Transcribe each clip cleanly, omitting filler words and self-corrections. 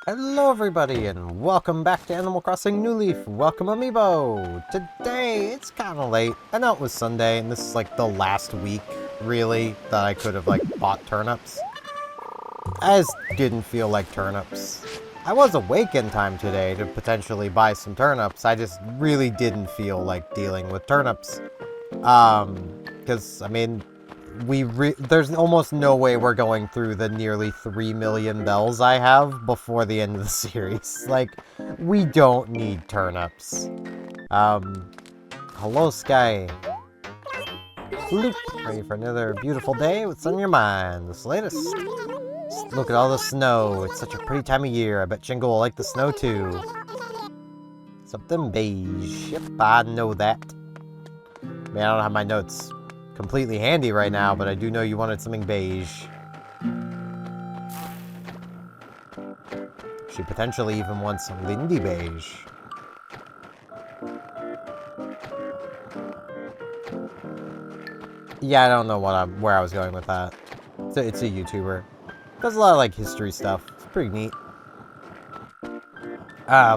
Hello everybody, and welcome back to Animal Crossing New Leaf. Welcome Amiibo! Today, it's kinda late. I know it was Sunday, and this is like the last week, really, that I could have like bought turnips. I just didn't feel like turnips. I was awake in time today to potentially buy some turnips, I just really didn't feel like dealing with turnips. Because, I mean, there's almost no way we're going through the nearly 3 million bells I have before the end of the series. Like, we don't need turnips. Hello, Sky. Floop. Ready for another beautiful day? What's on your mind? This latest? Just look at all the snow. It's such a pretty time of year. I bet Jingle will like the snow, too. Something beige. Yep, I know that. Man, I don't have my notes completely handy right now, but I do know you wanted something beige. She potentially even wants some Lindy beige. Yeah, I don't know where I was going with that. It's a YouTuber. Does a lot of like history stuff. It's pretty neat. I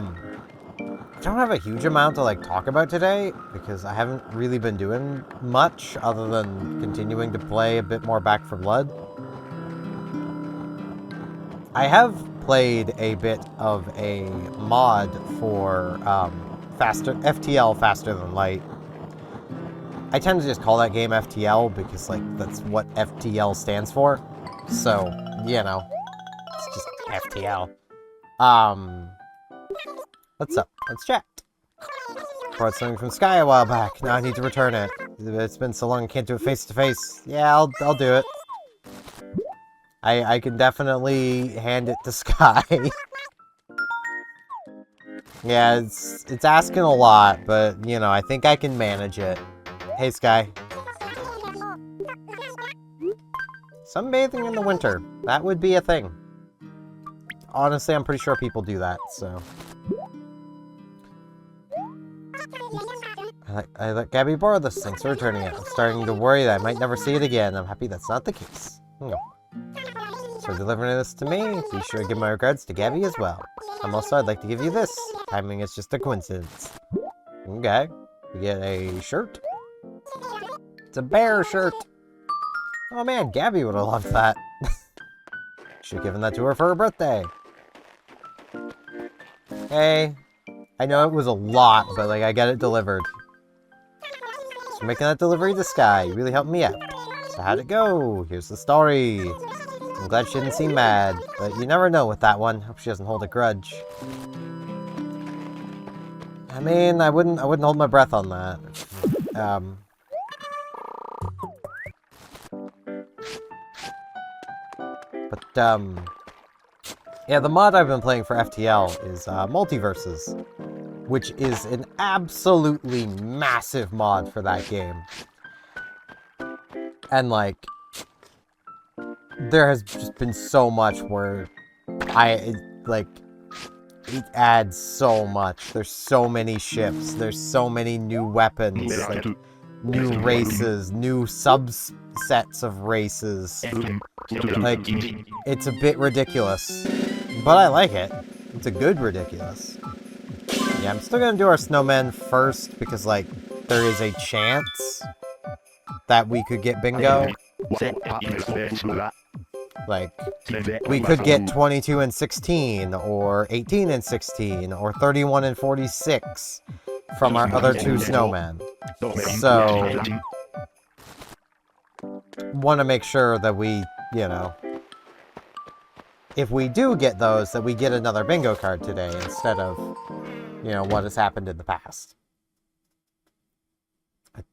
don't have a huge amount to like talk about today because I haven't really been doing much other than continuing to play a bit more Back 4 Blood. I have played a bit of a mod for FTL Faster Than Light. I tend to just call that game FTL because like that's what FTL stands for. So, you know, it's just FTL. What's up? Let's chat. Brought something from Sky a while back. Now I need to return it. It's been so long I can't do it face to face. Yeah, I'll do it. I can definitely hand it to Sky. Yeah, it's asking a lot, but you know, I think I can manage it. Hey, Sky. Sunbathing in the winter. That would be a thing. Honestly, I'm pretty sure people do that, so. I let Gabby borrow this thing, so returning it. I'm starting to worry that I might never see it again. I'm happy that's not the case. So delivering this to me, be sure to give my regards to Gabby as well. I'd like to give you this. Timing is just a coincidence. Okay. We get a shirt. It's a bear shirt. Oh man, Gabby would have loved that. Should have given that to her for her birthday. Hey. I know it was a lot, but like I got it delivered. So making that delivery to Sky really helped me out. So how'd it go? Here's the story. I'm glad she didn't seem mad, but you never know with that one. Hope she doesn't hold a grudge. I mean, I wouldn't hold my breath on that. Yeah, the mod I've been playing for FTL is Multiverses, which is an absolutely massive mod for that game. And, like, there has just been so much where it adds so much. There's so many ships, there's so many new weapons, like, new races, new subsets of races. Like, it's a bit ridiculous. But I like it. It's a good ridiculous. Yeah, I'm still gonna do our snowmen first because, like, there is a chance that we could get bingo. Like, we could get 22 and 16, or 18 and 16, or 31 and 46 from our other two snowmen. So, want to make sure that we, you know, if we do get those, that we get another bingo card today instead of, you know, what has happened in the past. But,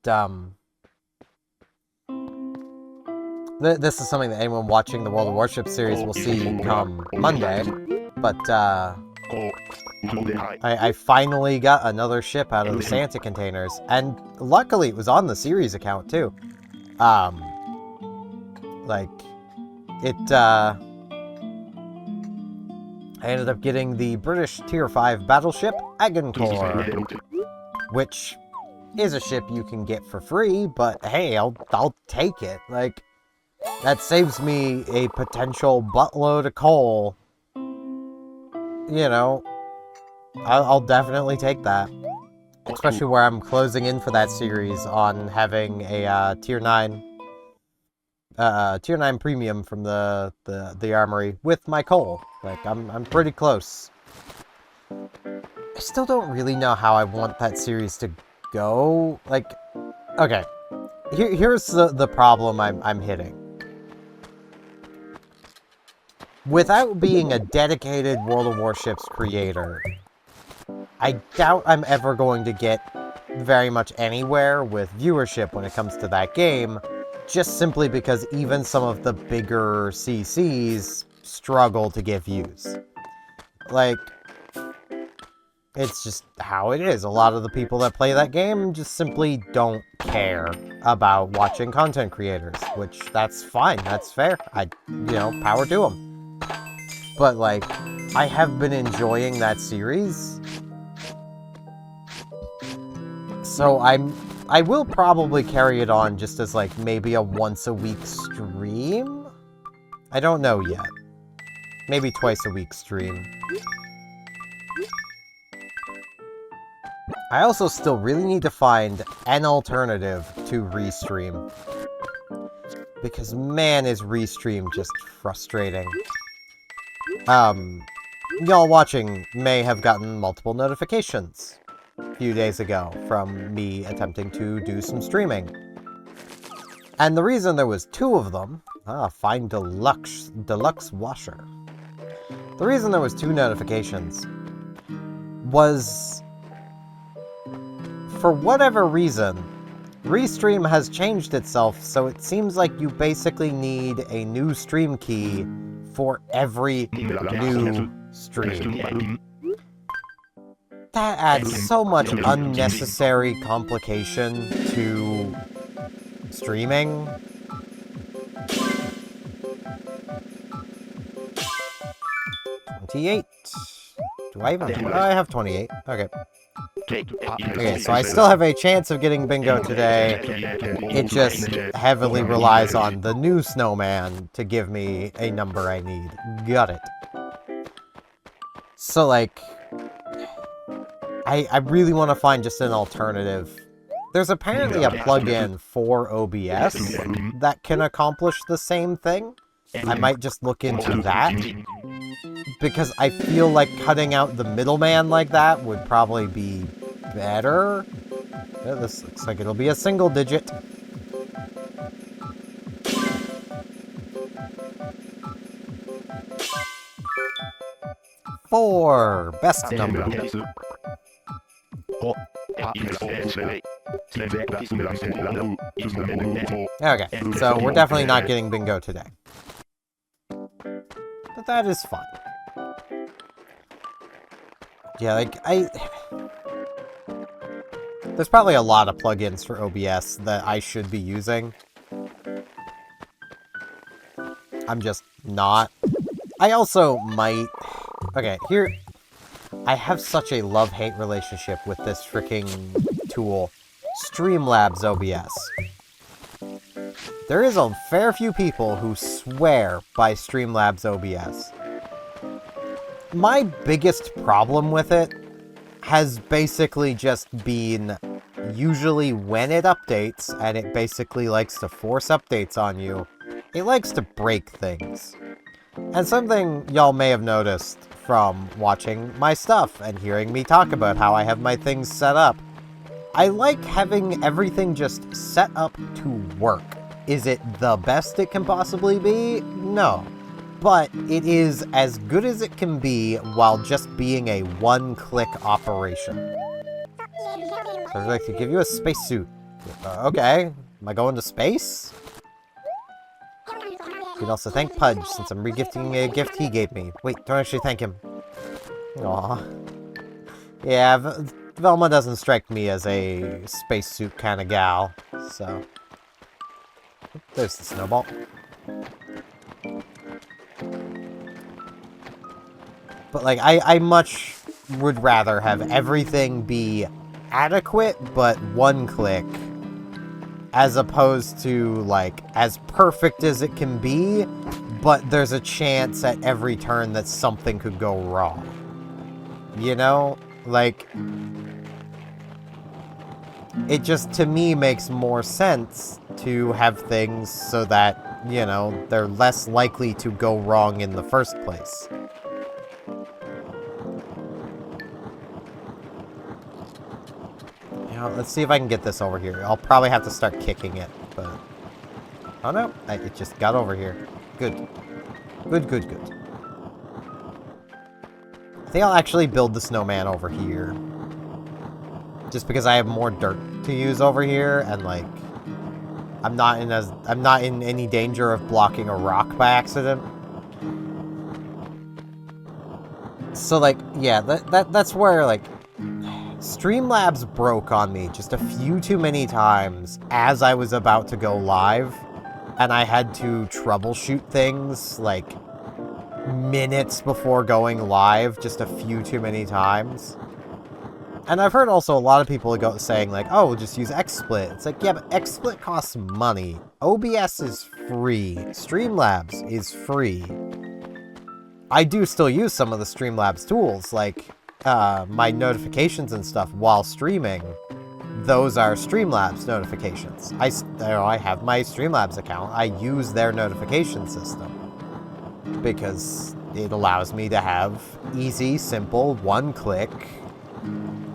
this is something that anyone watching the World of Warships series will see come Monday, but, I finally got another ship out of the Santa containers, and luckily it was on the series account, too. Like, I ended up getting the British Tier 5 battleship Agincourt, which is a ship you can get for free, but hey, I'll take it. Like, that saves me a potential buttload of coal. You know, I'll definitely take that. Especially where I'm closing in for that series on having a Tier 9 premium from the armory with my coal. Like, I'm pretty close. I still don't really know how I want that series to go. Like, okay. Here's the problem I'm hitting. Without being a dedicated World of Warships creator, I doubt I'm ever going to get very much anywhere with viewership when it comes to that game, just simply because even some of the bigger CCs struggle to get views. Like, it's just how it is. A lot of the people that play that game just simply don't care about watching content creators, which that's fine, that's fair. Power to them. But, like, I have been enjoying that series. So I will probably carry it on just as, like, maybe a once-a-week stream? I don't know yet. Maybe twice-a-week stream. I also still really need to find an alternative to restream. Because, man, is restream just frustrating. Y'all watching may have gotten multiple notifications a few days ago from me attempting to do some streaming. And the reason there was 2 of them... find deluxe washer. The reason there was 2 notifications was... for whatever reason, Restream has changed itself, so it seems like you basically need a new stream key for every new stream. That adds so much unnecessary complication to streaming. $28. Do I even... Oh, I have 28. Okay. Okay, so I still have a chance of getting bingo today. It just heavily relies on the new snowman to give me a number I need. Got it. So, like... I really want to find just an alternative. There's apparently a plugin for OBS that can accomplish the same thing. I might just look into that. Because I feel like cutting out the middleman like that would probably be better. Yeah, this looks like it'll be a single digit. Four, best number. Okay, so we're definitely not getting bingo today. But that is fun. Yeah, like, there's probably a lot of plugins for OBS that I should be using. I'm just not. I also might... Okay, here... I have such a love-hate relationship with this freaking tool. Streamlabs OBS. There is a fair few people who swear by Streamlabs OBS. My biggest problem with it has basically just been usually when it updates, and it basically likes to force updates on you, it likes to break things. And something y'all may have noticed from watching my stuff and hearing me talk about how I have my things set up. I like having everything just set up to work. Is it the best it can possibly be? No. But it is as good as it can be while just being a one-click operation. So I'd like to give you a spacesuit. Okay. Am I going to space? You can also thank Pudge, since I'm regifting a gift he gave me. Wait, don't actually thank him. Aw. Yeah, Velma doesn't strike me as a spacesuit kind of gal, so... There's the snowball. But, like, I much would rather have everything be adequate, but one click, as opposed to, like, as perfect as it can be, but there's a chance at every turn that something could go wrong. You know? Like, it just, to me, makes more sense to have things so that, you know, they're less likely to go wrong in the first place. You know, let's see if I can get this over here. I'll probably have to start kicking it, but... Oh no, it just got over here. Good. Good, good, good. I think I'll actually build the snowman over here. Just because I have more dirt to use over here, and, like, I'm not in any danger of blocking a rock by accident. So, like, yeah, that's where, like, Streamlabs broke on me just a few too many times as I was about to go live, and I had to troubleshoot things, like, minutes before going live just a few too many times. And I've heard also a lot of people saying, like, oh, we'll just use XSplit. It's like, yeah, but XSplit costs money. OBS is free. Streamlabs is free. I do still use some of the Streamlabs tools, like my notifications and stuff while streaming. Those are Streamlabs notifications. I have my Streamlabs account. I use their notification system because it allows me to have easy, simple, one-click,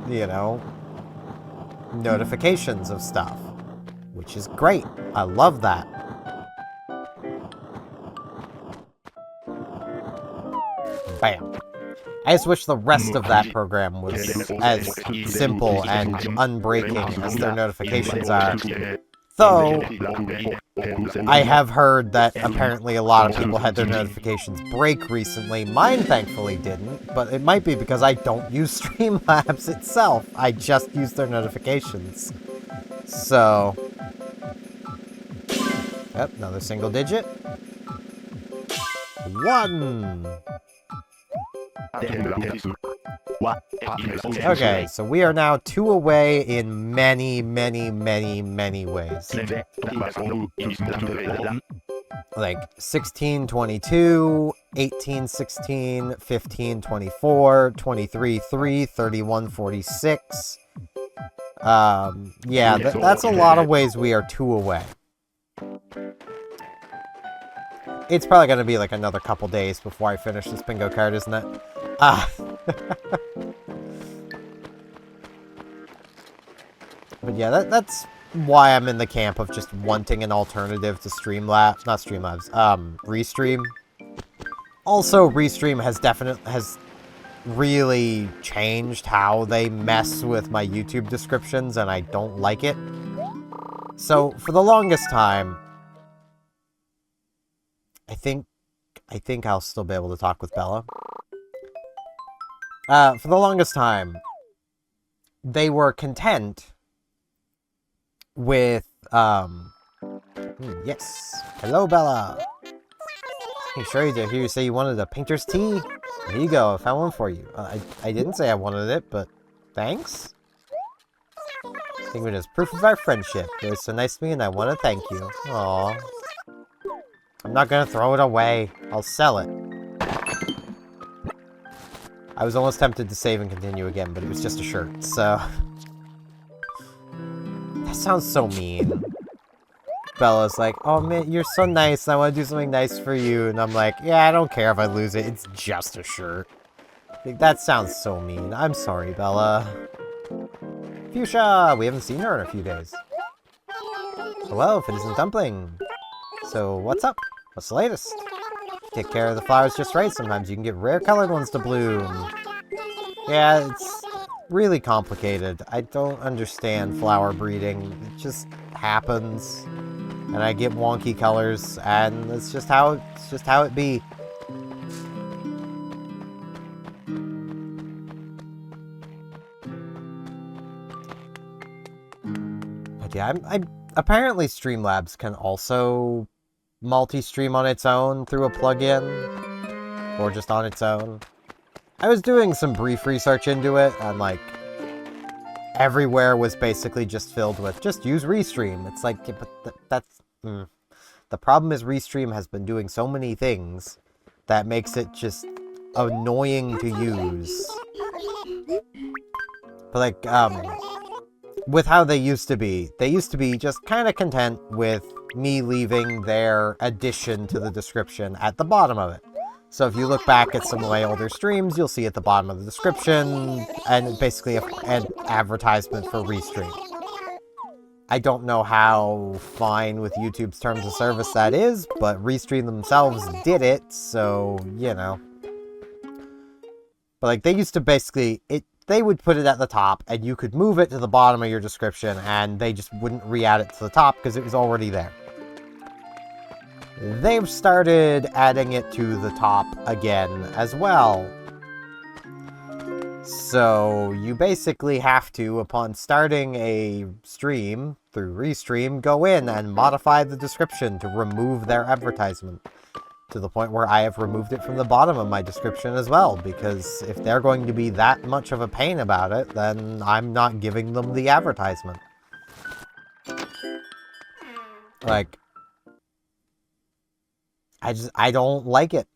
you know, notifications of stuff, which is great. I love that. Bam. I just wish the rest of that program was as simple and unbreaking as their notifications are. Though, I have heard that apparently a lot of people had their notifications break recently. Mine thankfully didn't, but it might be because I don't use Streamlabs itself. I just use their notifications. So... Yep, another single digit. 1! Okay, so we are now 2 away in many, many, many, many ways. Like 16-22, 18-16, 15-24, 23-3, 31-46. Yeah, that's a lot of ways we are 2 away. It's probably going to be like another couple days before I finish this bingo card, isn't it? But yeah, that's why I'm in the camp of just wanting an alternative to Streamlabs. Not Streamlabs, Restream. Also, Restream has really changed how they mess with my YouTube descriptions, and I don't like it. So, for the longest time... I think I'll still be able to talk with Bella. For the longest time, they were content with, yes. Hello, Bella. Hey, sure you did. Hear you say you wanted a painter's tee? There you go, I found one for you. I didn't say I wanted it, but thanks. I think it is proof of our friendship. It was so nice to me, and I want to thank you. Aww. I'm not gonna throw it away. I'll sell it. I was almost tempted to save and continue again, but it was just a shirt, so... That sounds so mean. Bella's like, oh man, you're so nice, I want to do something nice for you. And I'm like, yeah, I don't care if I lose it, it's just a shirt. Like, that sounds so mean. I'm sorry, Bella. Fuchsia! We haven't seen her in a few days. Hello, Fitness Dumpling. So, what's up? What's the latest? Take care of the flowers just right. Sometimes you can get rare colored ones to bloom. Yeah, it's really complicated. I don't understand flower breeding. It just happens. And I get wonky colors, and it's just how it be. But yeah, apparently Streamlabs can also multi-stream on its own through a plugin, or just on its own. I was doing some brief research into it, and, like, everywhere was basically just filled with, just use restream. It's like, yeah, but that's... The problem is restream has been doing so many things that makes it just annoying to use. But, like, with how they used to be just kind of content with me leaving their addition to the description at the bottom of it. So if you look back at some of my older streams, you'll see at the bottom of the description, and basically an advertisement for Restream. I don't know how fine with YouTube's terms of service that is, but Restream themselves did it, so, you know. But, like, they used to basically... They would put it at the top, and you could move it to the bottom of your description, and they just wouldn't re-add it to the top because it was already there. They've started adding it to the top again as well. So you basically have to, upon starting a stream through Restream, go in and modify the description to remove their advertisement. To the point where I have removed it from the bottom of my description as well, because if they're going to be that much of a pain about it, then I'm not giving them the advertisement. Like, I don't like it.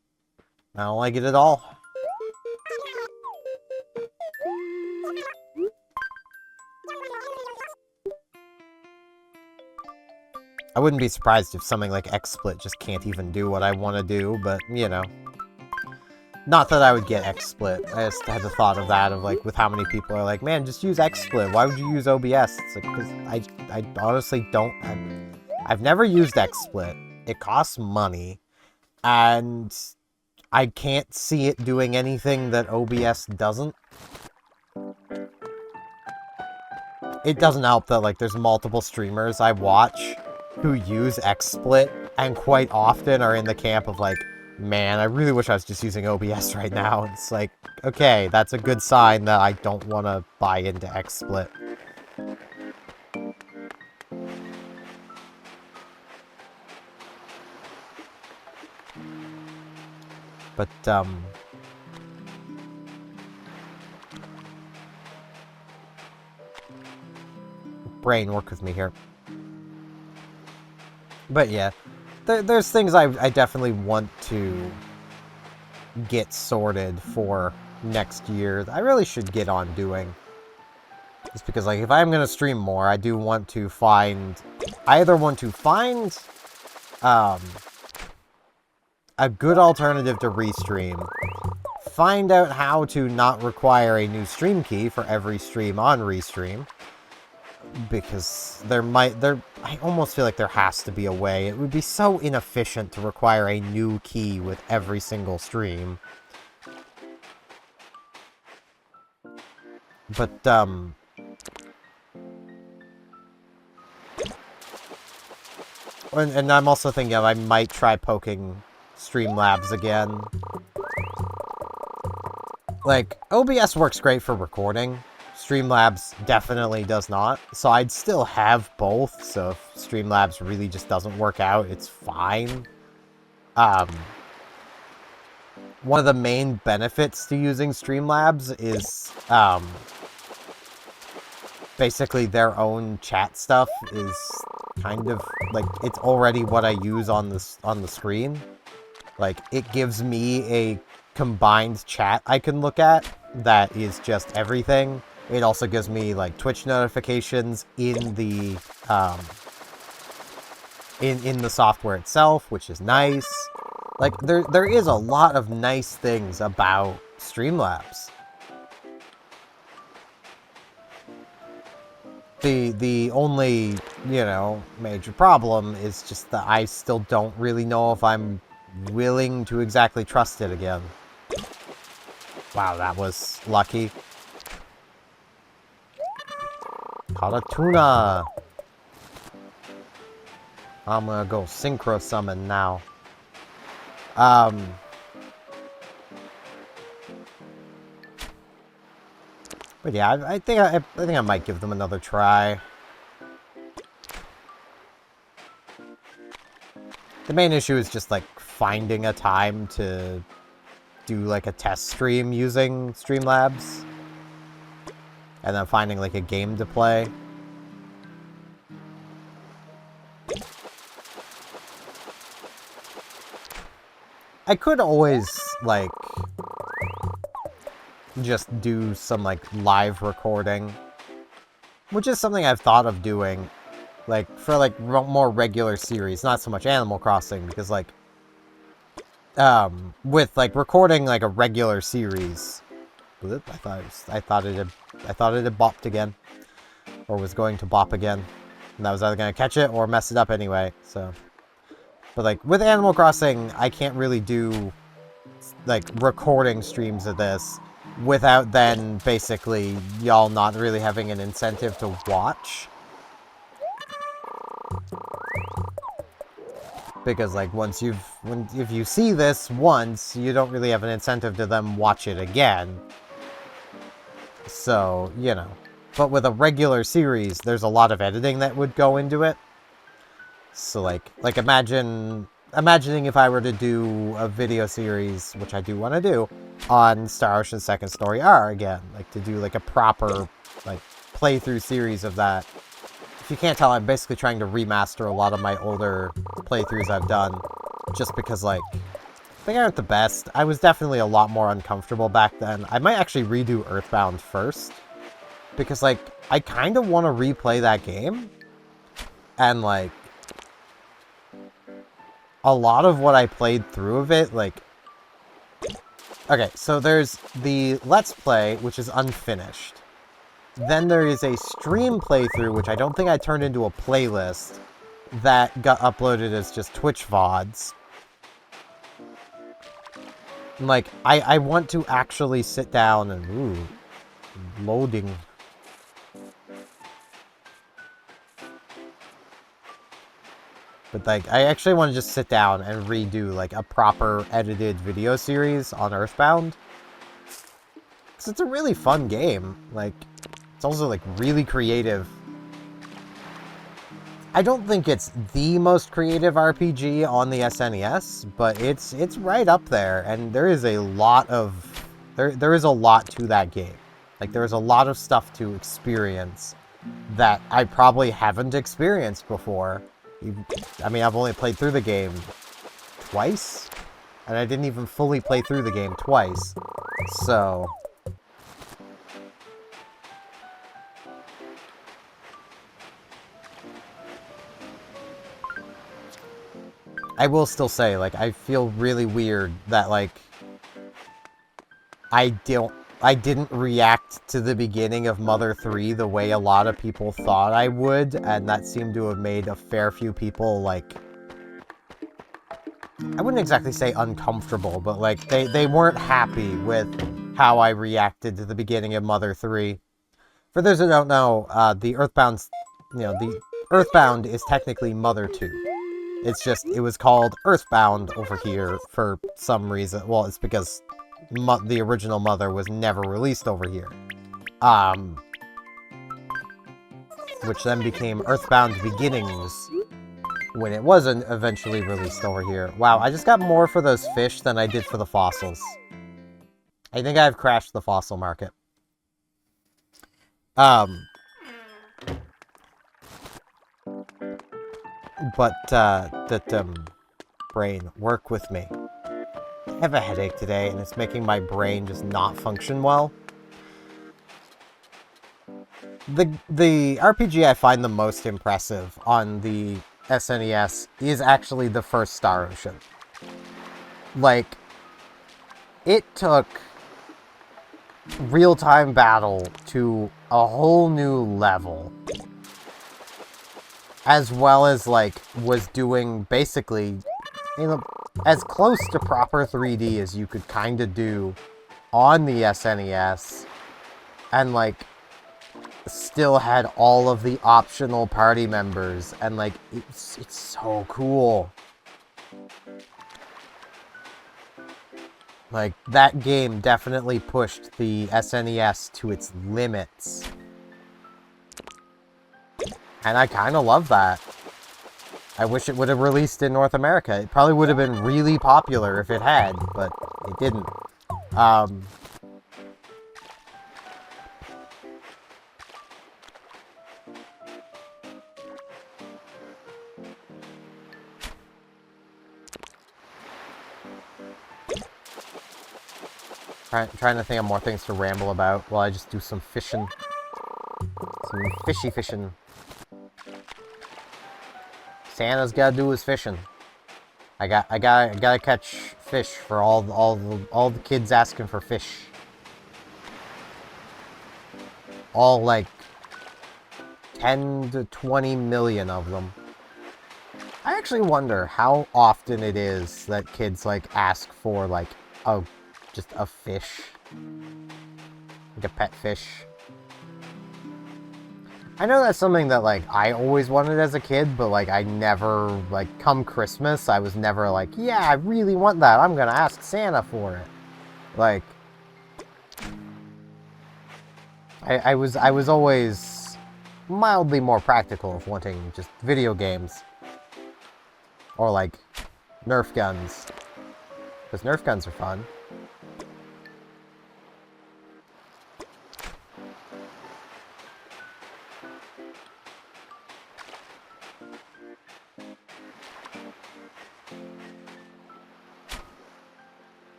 I don't like it at all. I wouldn't be surprised if something like XSplit just can't even do what I want to do, but, you know. Not that I would get XSplit. I just had the thought of that, of, like, with how many people are like, man, just use XSplit. Why would you use OBS? It's like, because I honestly don't... I've never used XSplit. It costs money. And I can't see it doing anything that OBS doesn't. It doesn't help that, like, there's multiple streamers I watch who use XSplit, and quite often are in the camp of, like, man, I really wish I was just using OBS right now. It's like, okay, that's a good sign that I don't want to buy into XSplit. But, brain, work with me here. But yeah, there's things I definitely want to get sorted for next year that I really should get on doing. Just because, like, if I'm going to stream more, I do want to find... I either want to find a good alternative to Restream, find out how to not require a new stream key for every stream on Restream, because I almost feel like there has to be a way. It would be so inefficient to require a new key with every single stream. But, and I'm also thinking I might try poking Streamlabs again. Like, OBS works great for recording. Streamlabs definitely does not, so I'd still have both, so if Streamlabs really just doesn't work out, it's fine. One of the main benefits to using Streamlabs is, basically their own chat stuff is kind of, like, it's already what I use on the screen. Like, it gives me a combined chat I can look at that is just everything. It also gives me, like, Twitch notifications in the, in the software itself, which is nice. Like, there is a lot of nice things about Streamlabs. The only, you know, major problem is just that I still don't really know if I'm willing to exactly trust it again. Wow, that was lucky. Caught a tuna! I'm gonna go synchro summon now. But yeah, I think I might give them another try. The main issue is just, like, finding a time to do like a test stream using Streamlabs. And then finding like a game to play. I could always, like, just do some, like, live recording. Which is something I've thought of doing. Like, for, like, more regular series. Not so much Animal Crossing, because, like, with, like, recording, like, a regular series. I thought it had bopped again. Or was going to bop again. And I was either going to catch it or mess it up anyway, so... But, like, with Animal Crossing, I can't really do, like, recording streams of this without then, basically, y'all not really having an incentive to watch. Because, like, if you see this once, you don't really have an incentive to then watch it again. So, you know. But with a regular series, there's a lot of editing that would go into it. So, like imagining if I were to do a video series, which I do want to do, on Star Ocean Second Story R again. Like, to do, like, a proper, like, playthrough series of that. If you can't tell, I'm basically trying to remaster a lot of my older playthroughs I've done. Just because, like, they aren't the best. I was definitely a lot more uncomfortable back then. I might actually redo Earthbound first. Because, like, I kind of want to replay that game. And, like... a lot of what I played through of it, like... Okay, so there's the Let's Play, which is unfinished. Then there is a stream playthrough, which I don't think I turned into a playlist, that got uploaded as just Twitch VODs. Like, I want to actually sit down and... Ooh, loading... But, like, I actually want to just sit down and redo, like, a proper edited video series on Earthbound. Because it's a really fun game. Like, it's also, like, really creative. I don't think it's the most creative RPG on the SNES, but it's right up there. And there is a lot of... There is a lot to that game. Like, there is a lot of stuff to experience that I probably haven't experienced before. I mean, I've only played through the game twice, and I didn't even fully play through the game twice, so... I will still say, like, I feel really weird that, like, I didn't react to the beginning of Mother 3 the way a lot of people thought I would, and that seemed to have made a fair few people, like... I wouldn't exactly say uncomfortable, but, like, they weren't happy with how I reacted to the beginning of Mother 3. For those who don't know, the Earthbound is technically Mother 2. It's just, it was called Earthbound over here for some reason. Well, it's because... the original Mother was never released over here. Which then became Earthbound Beginnings when it wasn't eventually released over here. Wow, I just got more for those fish than I did for the fossils. I think I've crashed the fossil market. Brain, work with me. I have a headache today, and it's making my brain just not function well. The RPG I find the most impressive on the SNES is actually the first Star Ocean. Like, it took real-time battle to a whole new level. As well as, like, was doing basically... as close to proper 3D as you could kind of do on the SNES, and, like, still had all of the optional party members, and, like, it's so cool. Like, that game definitely pushed the SNES to its limits. And I kind of love that. I wish it would have released in North America. It probably would have been really popular if it had, but it didn't. Trying to think of more things to ramble about while I just do some fishing. Some fishy fishing. Santa's gotta do his fishing. I gotta catch fish for all the kids asking for fish. All like 10 to 20 million of them. I actually wonder how often it is that kids like ask for like just a fish, like a pet fish. I know that's something that, like, I always wanted as a kid, but, like, I never, like, come Christmas, I was never like, yeah, I really want that, I'm gonna ask Santa for it. Like, I was always mildly more practical of wanting just video games. Or, like, Nerf guns. Because Nerf guns are fun.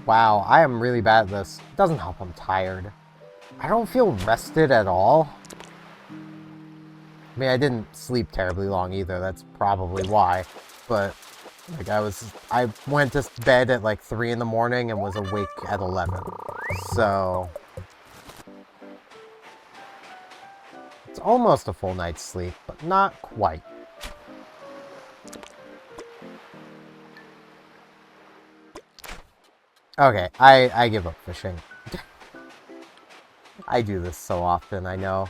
Wow, I am really bad at this. It doesn't help I'm tired. I don't feel rested at all. I mean, I didn't sleep terribly long either, that's probably why. But, like, I went to bed at like 3 in the morning and was awake at 11. So... it's almost a full night's sleep, but not quite. Okay, I give up fishing. I do this so often, I know.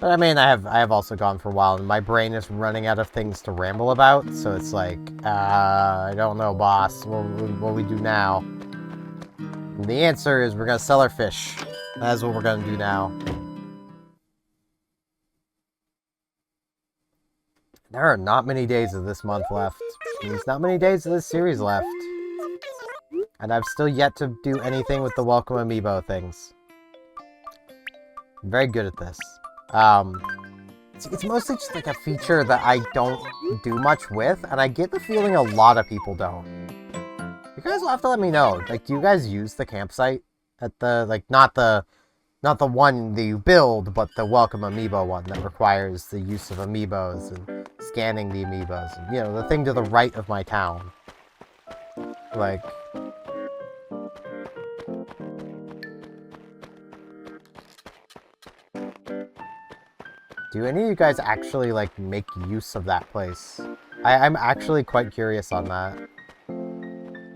But I mean, I have also gone for a while, and my brain is running out of things to ramble about, so it's like, I don't know, boss, what we do now? And the answer is we're gonna sell our fish. That's what we're gonna do now. There are not many days of this month left. There's not many days of this series left. And I've still yet to do anything with the Welcome Amiibo things. I'm very good at this. It's mostly just like a feature that I don't do much with, and I get the feeling a lot of people don't. You guys will have to let me know. Like, do you guys use the campsite at the, like, not the one that you build, but the Welcome Amiibo one that requires the use of Amiibos and scanning the Amiibos. And, you know, the thing to the right of my town. Like... do any of you guys actually, like, make use of that place? I'm actually quite curious on that.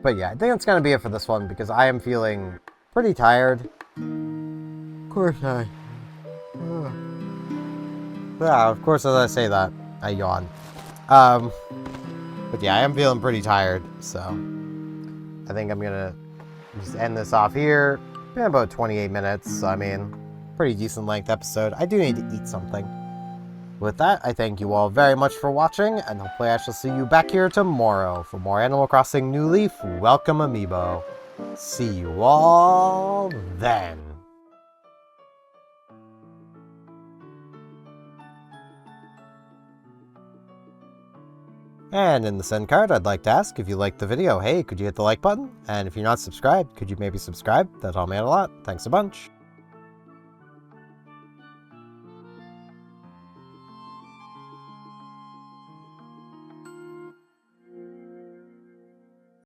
But yeah, I think that's gonna be it for this one, because I am feeling pretty tired. Of course yeah, of course as I say that, I yawn. But yeah, I am feeling pretty tired, so... I think I'm gonna just end this off here. Been about 28 minutes, so I mean, pretty decent length episode. I do need to eat something. With that, I thank you all very much for watching, and hopefully I shall see you back here tomorrow for more Animal Crossing New Leaf Welcome Amiibo. See you all then. And in this end card, I'd like to ask if you liked the video, hey, could you hit the like button? And if you're not subscribed, could you maybe subscribe? That'd all mean a lot. Thanks a bunch.